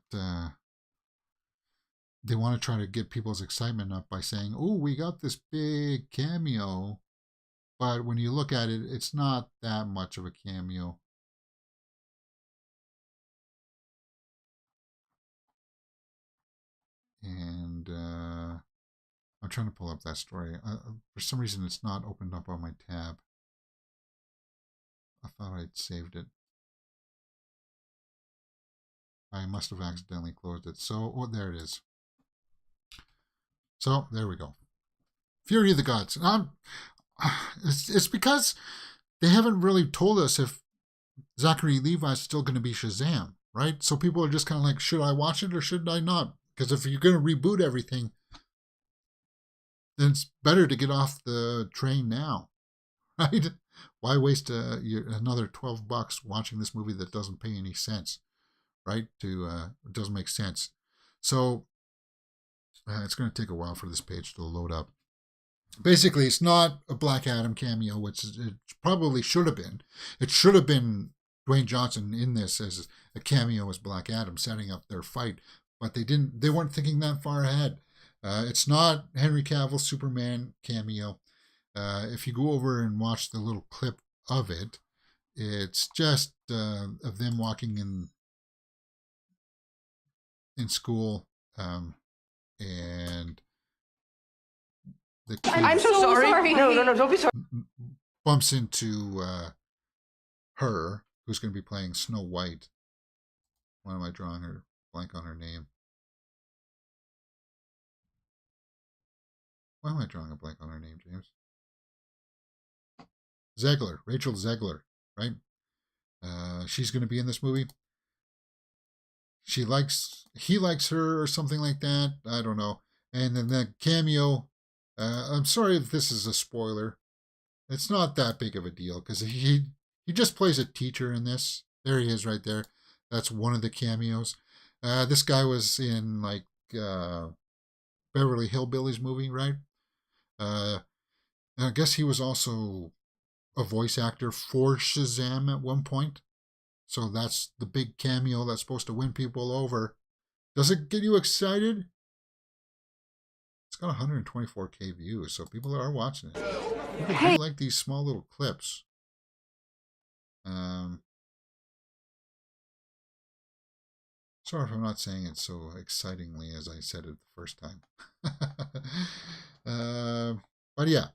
Speaker 1: they want to try to get people's excitement up by saying, oh, we got this big cameo. But when you look at it, it's not that much of a cameo. And I'm trying to pull up that story. For some reason, it's not opened up on my tab. I thought I'd saved it. I must have accidentally closed it. So, oh, there it is. So, there we go. Fury of the Gods. It's because they haven't really told us if Zachary Levi is still going to be Shazam, right? So people are just kind of like, should I watch it or should I not? Because if you're going to reboot everything, then it's better to get off the train now, right? Why waste another $12 watching this movie that doesn't pay any sense, right? It doesn't make sense. So it's going to take a while for this page to load up. Basically, it's not a Black Adam cameo, which it probably should have been. It should have been Dwayne Johnson in this as a cameo as Black Adam, setting up their fight. But they didn't. They weren't thinking that far ahead. It's not Henry Cavill's Superman cameo. If you go over and watch the little clip of it, it's just of them walking in school, and the kid
Speaker 3: I'm so sorry. No, don't be sorry.
Speaker 1: bumps into her, who's going to be playing Snow White. Why am I drawing her blank on her name? Why am I drawing a blank on her name, James? Zegler, Rachel Zegler, right? She's going to be in this movie. He likes her or something like that. I don't know. And then that cameo. I'm sorry if this is a spoiler. It's not that big of a deal because he just plays a teacher in this. There he is right there. That's one of the cameos. This guy was in like Beverly Hillbillies movie, right? And I guess he was also a voice actor for Shazam at one point. So that's the big cameo that's supposed to win people over. Does it get you excited? It's got 124K views, so people are watching it. People do like these small little clips. Sorry if I'm not saying it so excitingly as I said it the first time. But yeah,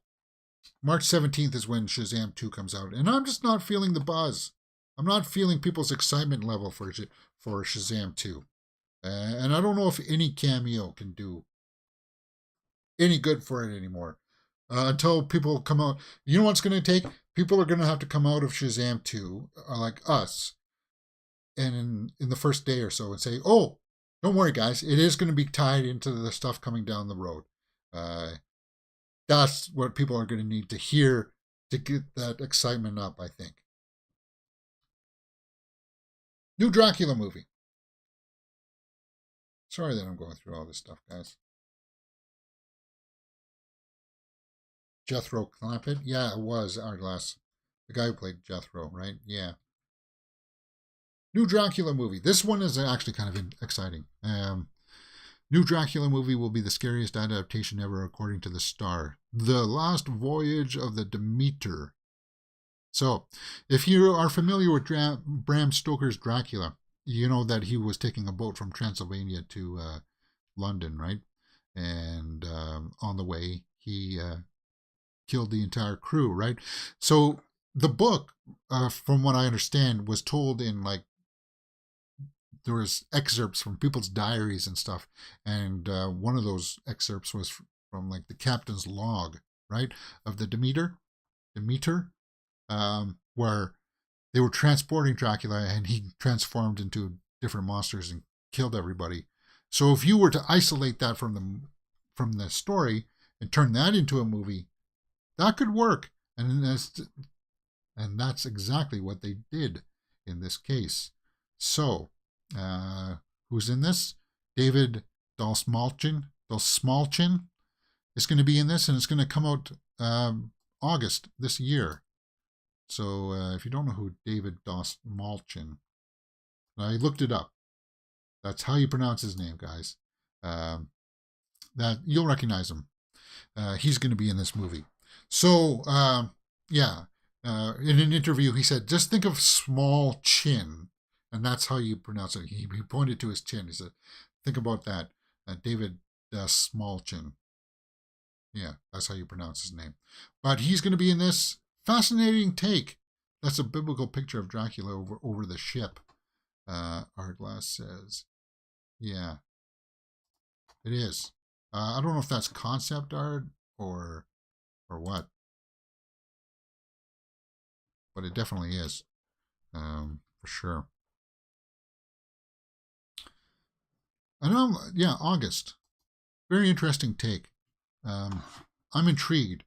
Speaker 1: March 17th is when Shazam 2 comes out, and I'm just not feeling the buzz. I'm not feeling people's excitement level for Shazam 2. And I don't know if any cameo can do any good for it anymore. Until people come out. You know what's going to take? People are going to have to come out of Shazam 2, like us, and in the first day or so and say, oh, don't worry, guys. It is going to be tied into the stuff coming down the road. That's what people are going to need to hear to get that excitement up, I think. New Dracula movie. Sorry that I'm going through all this stuff, guys. Jethro Clampett? Yeah, it was Hourglass. The guy who played Jethro, right? Yeah. New Dracula movie. This one is actually kind of exciting. New Dracula movie will be the scariest adaptation ever, according to The Star. The Last Voyage of the Demeter. So, if you are familiar with Bram Stoker's Dracula, you know that he was taking a boat from Transylvania to London, right? And on the way, he killed the entire crew, right? So, the book, from what I understand, was told in like, there was excerpts from people's diaries and stuff. And one of those excerpts was from like the captain's log, right? Of the Demeter, where they were transporting Dracula and he transformed into different monsters and killed everybody. So if you were to isolate that from the story and turn that into a movie, that could work. And that's exactly what they did in this case. So, who's in this? David Dastmalchian is going to be in this, and it's going to come out August this year. So if you don't know who David Dastmalchian, I looked it up. That's how you pronounce his name, guys. That you'll recognize him. He's going to be in this movie. So yeah, in an interview he said, just think of small chin, and that's how you pronounce it. He pointed to his chin. He said, think about that. David Dastmalchian. Yeah, that's how you pronounce his name. But he's going to be in this. Fascinating take. That's a biblical picture of Dracula over the ship. Artglass says, yeah, it is. I don't know if that's concept art or what, but it definitely is, for sure. I know, yeah, August. Very interesting take. I'm intrigued.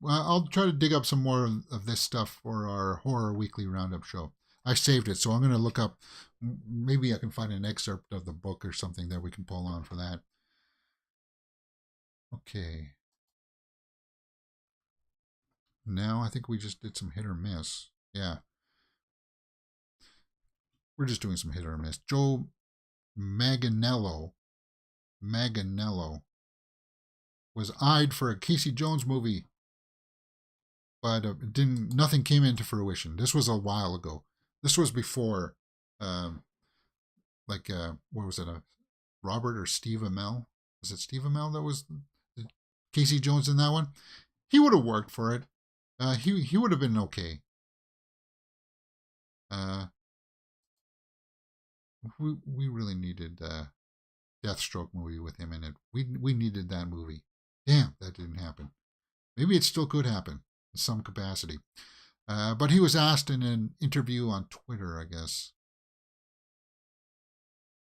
Speaker 1: Well, I'll try to dig up some more of this stuff for our Horror Weekly Roundup show. I saved it, so I'm going to look up. Maybe I can find an excerpt of the book or something that we can pull on for that. Okay. Now I think we just did some hit or miss. Yeah. We're just doing some hit or miss. Joe Manganiello was eyed for a Casey Jones movie, but nothing came into fruition. This was a while ago. This was before, what was it, Robert or Steve Amell? Was it Steve Amell that was Casey Jones in that one? He would have worked for it. He would have been okay. We really needed a Deathstroke movie with him in it. We needed that movie. Damn, that didn't happen. Maybe it still could happen in some capacity. But he was asked in an interview on Twitter, I guess.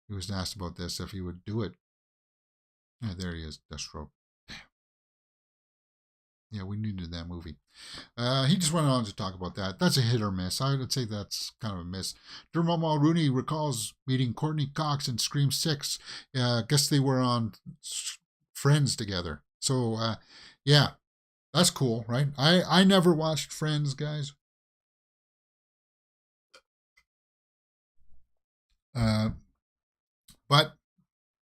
Speaker 1: He was asked about this, if he would do it. Yeah, there he is, Deathstroke. Damn. Yeah, we needed that movie. He just went on to talk about that. That's a hit or miss. I would say that's kind of a miss. Dermot Mulroney recalls meeting Courtney Cox in Scream 6. I guess they were on Friends together. So, yeah, that's cool, right? I never watched Friends, guys. But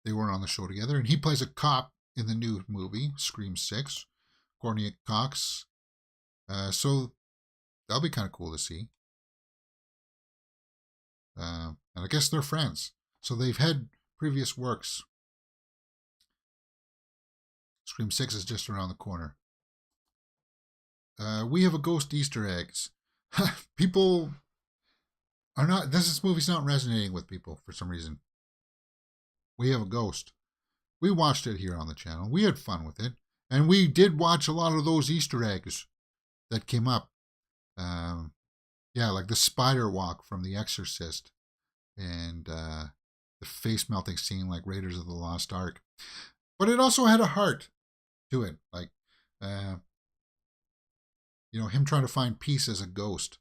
Speaker 1: they were on the show together, and he plays a cop in the new movie, Scream 6, Courtney Cox. So that'll be kind of cool to see. And I guess they're friends. So they've had previous works. Scream 6 is just around the corner. We have a ghost Easter eggs. People are not, this movie's not resonating with people for some reason. We have a ghost. We watched it here on the channel. We had fun with it. And we did watch a lot of those Easter eggs that came up. Yeah, like the spider walk from The Exorcist. And the face melting scene like Raiders of the Lost Ark. But it also had a heart to it. Like, him trying to find peace as a ghost.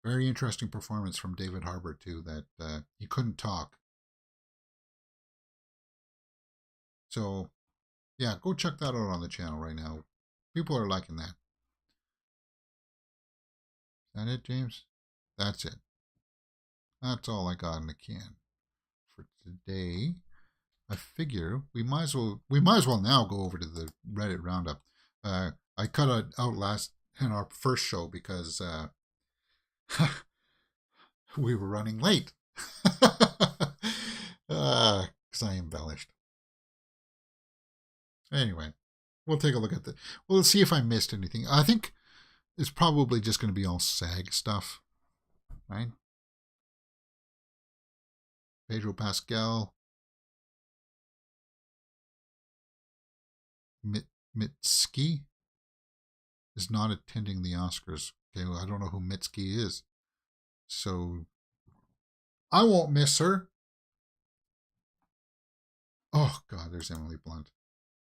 Speaker 1: Very interesting performance from David Harbour, too, that he couldn't talk. So, yeah, go check that out on the channel right now. People are liking that. Is that it, James? That's it. That's all I got in the can for today. I figure we might as well now go over to the Reddit roundup. I cut it out last in our first show because we were running late. Because I embellished. Anyway, we'll take a look at Well, let's see if I missed anything. I think it's probably just going to be all SAG stuff, right? Pedro Pascal. Mitski is not attending the Oscars. Okay, well, I don't know who Mitski is. So I won't miss her. Oh, God, there's Emily Blunt.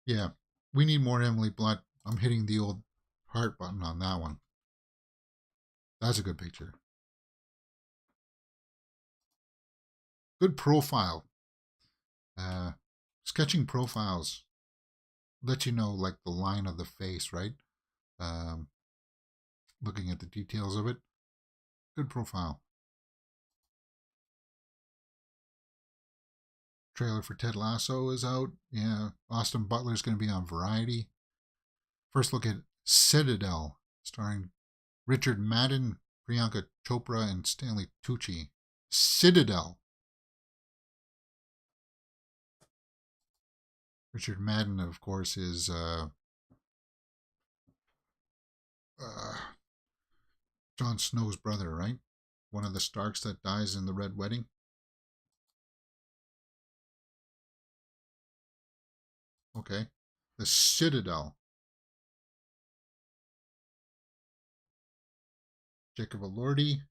Speaker 1: Yeah, we need more Emily Blunt. I'm hitting the old heart button on that one. That's a good picture. Good profile. sketching profiles let you know like the line of the face, right? Um, looking at the details of it. Good profile. Trailer for Ted Lasso is out. Yeah, Austin Butler is going to be on Variety. First look at Citadel, starring Richard Madden, Priyanka Chopra, and Stanley Tucci. Citadel. Richard Madden, of course, is Jon Snow's brother, right? One of the Starks that dies in the Red Wedding. Okay. The Citadel. Jacob Elordi.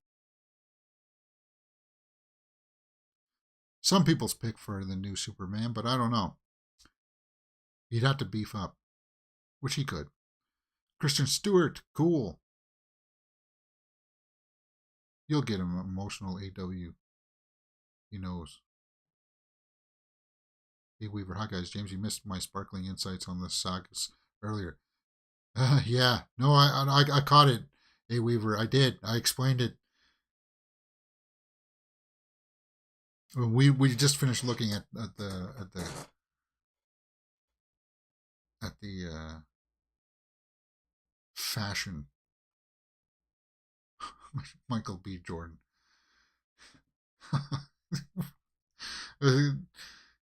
Speaker 1: Some people's pick for the new Superman, but I don't know. He'd have to beef up, which he could. Kristen Stewart, cool. You'll get him emotional AW. He knows. Hey Weaver, hi guys. James, you missed my sparkling insights on the sagas earlier. Yeah, no, I caught it. Hey Weaver, I did. I explained it. We just finished looking at the fashion. Michael B. Jordan.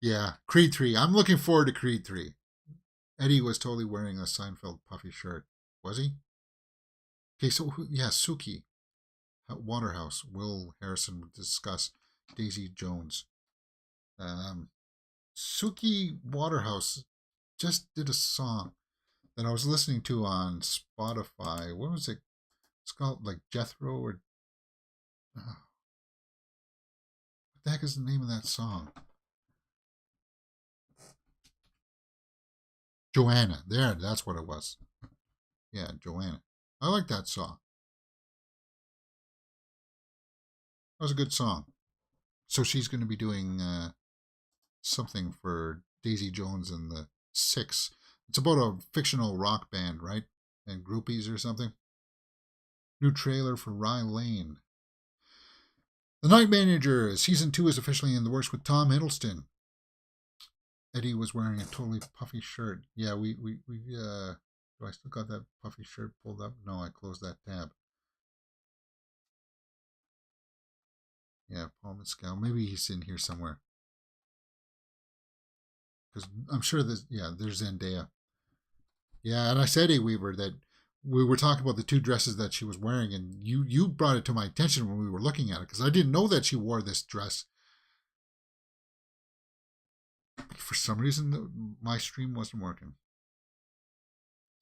Speaker 1: Yeah, Creed 3. I'm looking forward to Creed 3. Eddie was totally wearing a Seinfeld puffy shirt. Was he? Okay, so yeah, Suki. Waterhouse. Will Harrison would discuss Daisy Jones. Suki Waterhouse just did a song that I was listening to on Spotify. What was it? It's called like Jethro or what the heck is the name of that song? Joanna. There, that's what it was. Yeah, Joanna. I like that song. That was a good song. So she's going to be doing something for Daisy Jones and the Six. It's about a fictional rock band, right? And groupies or something. New trailer for Rye Lane. The Night Manager, season 2 is officially in the works with Tom Hiddleston. Eddie was wearing a totally puffy shirt. Yeah, we do I still got that puffy shirt pulled up? No, I closed that tab. Yeah, Paul Mescal. Maybe he's in here somewhere. Because I'm sure there's Zendaya. Yeah, and I said, A. Weaver, that we were talking about the two dresses that she was wearing, and you brought it to my attention when we were looking at it, because I didn't know that she wore this dress. For some reason, my stream wasn't working.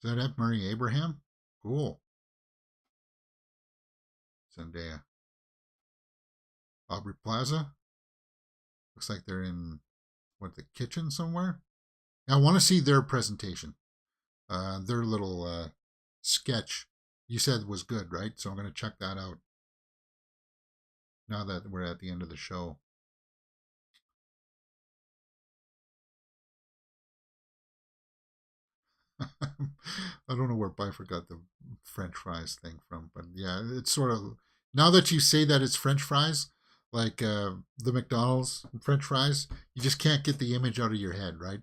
Speaker 1: Is that F. Murray Abraham? Cool. Zendaya. Aubrey Plaza. Looks like they're in, the kitchen somewhere? I want to see their presentation. Their little sketch you said was good, right? So I'm going to check that out now that we're at the end of the show. I don't know where Byford got the French fries thing from, but yeah, it's sort of, now that you say that it's French fries, like the McDonald's French fries, you just can't get the image out of your head, right?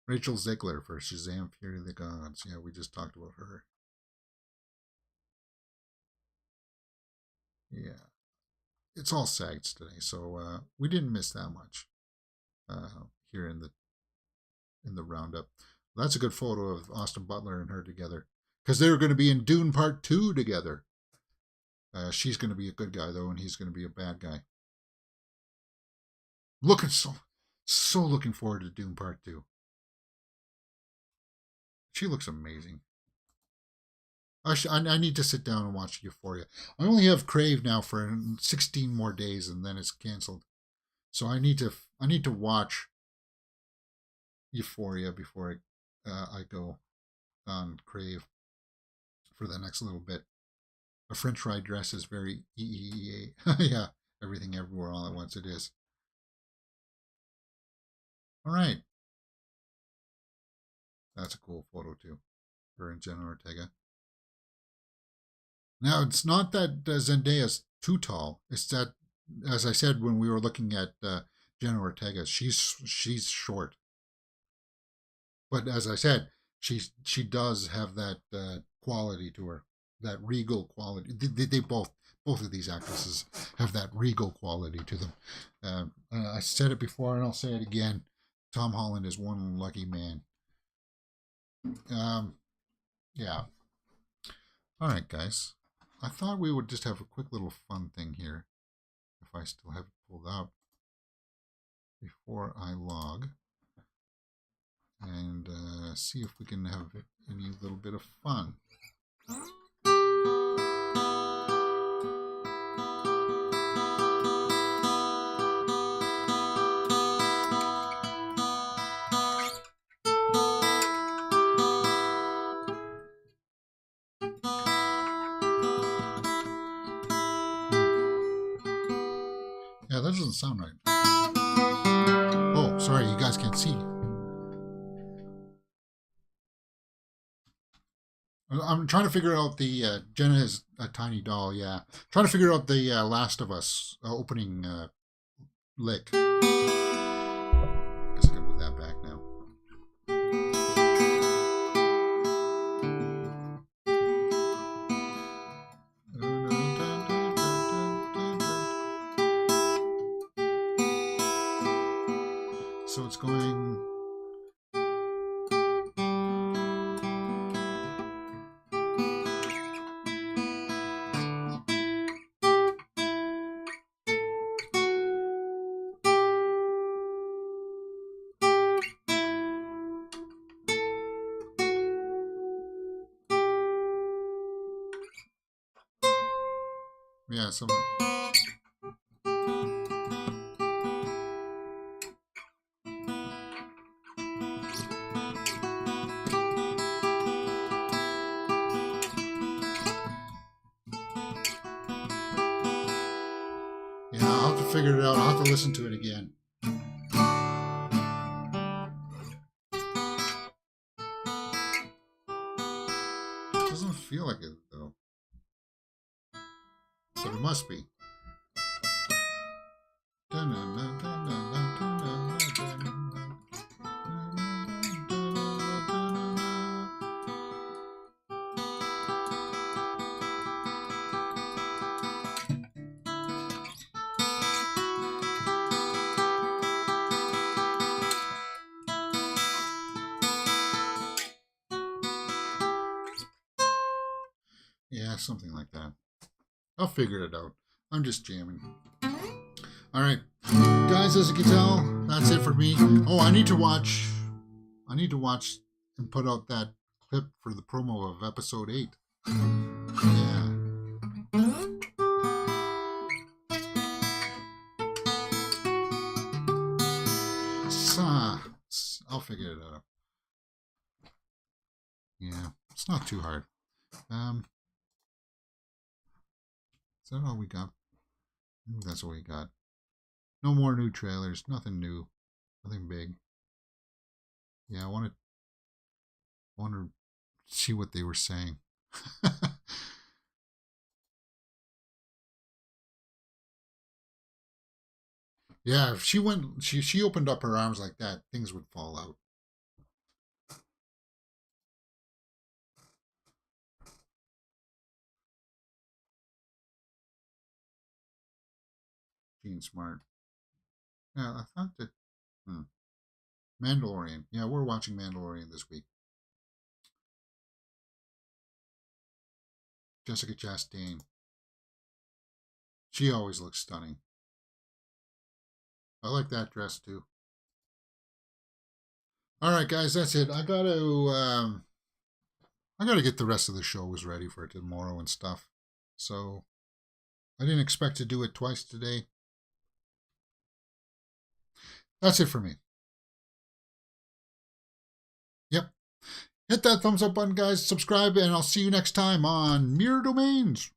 Speaker 1: Rachel Zegler for Shazam Fury of the Gods. Yeah, we just talked about her. Yeah. It's all SAGs today, so we didn't miss that much here in the roundup. That's a good photo of Austin Butler and her together, because they're going to be in Dune Part 2 together. She's going to be a good guy, though, and he's going to be a bad guy. Looking so looking forward to Dune Part 2. She looks amazing. I need to sit down and watch Euphoria. I only have Crave now for 16 more days, and then it's canceled. So I need to watch Euphoria before I go on Crave for the next little bit. A French fry dress is very EEEA. Yeah, everything everywhere all at once it is. All right. That's a cool photo too. Her and Jenna Ortega. Now, it's not that Zendaya's too tall. It's that, as I said when we were looking at Jenna Ortega, she's short. But as I said, she does have that quality to her, that regal quality. They both of these actresses have that regal quality to them. I said it before and I'll say it again. Tom Holland is one lucky man. Yeah. All right, guys. I thought we would just have a quick little fun thing here, if I still have it pulled up, before I log, and see if we can have any little bit of fun. Yeah, that doesn't sound right. Oh, sorry, you guys can't see. I'm trying to figure out the Jenna is a tiny doll. Yeah, trying to figure out the Last of Us opening lick. Guess I can move that back now. So it's going. Yeah, somewhere. Yeah, I'll have to figure it out. I'll have to listen to it again. It doesn't feel like it, though. But it must be. Yeah, something like that. I'll figure it out. I'm just jamming. All right, guys, as you can tell, that's it for me. Oh, I need to watch and put out that clip for the promo of episode 8. Yeah. I'll figure it out. Yeah, it's not too hard. Is that all we got? I think that's all we got. No more new trailers. Nothing new. Nothing big. Yeah, I want to see what they were saying. Yeah, if she opened up her arms like that, things would fall out. Gene Smart. Yeah, I thought that. Mandalorian. Yeah, we're watching Mandalorian this week. Jessica Chastain. She always looks stunning. I like that dress too. All right, guys, that's it. I gotta get the rest of the shows ready for tomorrow and stuff. So I didn't expect to do it twice today. That's it for me. Yep. Hit that thumbs up button, guys. Subscribe, and I'll see you next time on Mirror Domains.